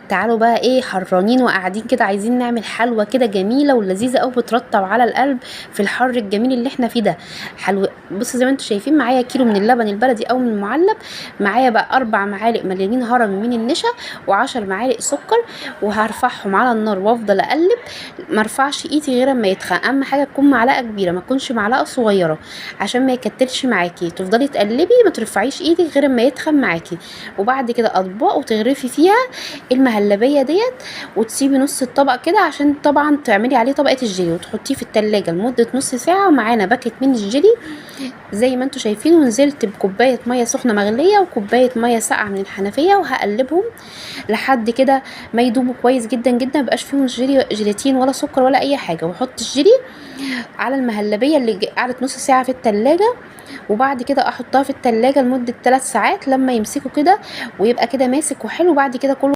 تعالوا بقى ايه حرانين وقاعدين كده عايزين نعمل حلوة كده جميلة ولذيذة قوي بترطب على القلب في الحر الجميل اللي احنا فيه ده. حلو. بصوا زي ما انتم شايفين معايا كيلو من اللبن البلدي او من المعلب، معايا بقى 4 معالق مليانين هرم من النشا و10 معالق سكر، وهرفعهم على النار وافضل اقلب. ما ارفعش ايدي غير اما يتخن، اهم حاجه تكون معلقه كبيره ما تكونش معلقه صغيره عشان ما يكتلش معاكي، تفضلي تقلبي ما ترفعيش ايدك غير اما يتخن معاكي. وبعد كده اطباق وتغرفي فيها المهلبيه ديت، وتسيبي نص الطبق كده عشان طبعا تعملي عليه طبقه الجيلي، وتحطيه في التلاجة لمده نص ساعه. ومعانا باكت من الجيلي زي ما انتم شايفين، ونزلت بكوبايه ميه سخنه مغليه وكوبايه ميه ساقعه من الحنفيه، وهقلبهم لحد كده ما يدوبوا كويس جدا جدا، مبقاش فيهم جيلاتين ولا سكر ولا اي حاجه. واحط الجيلي على المهلبيه اللي قعدت نص ساعه في التلاجة، وبعد كده احطها في التلاجة لمده 3 ساعات لما يمسكوا كده ويبقى كده ماسك وحلو. بعد كده كله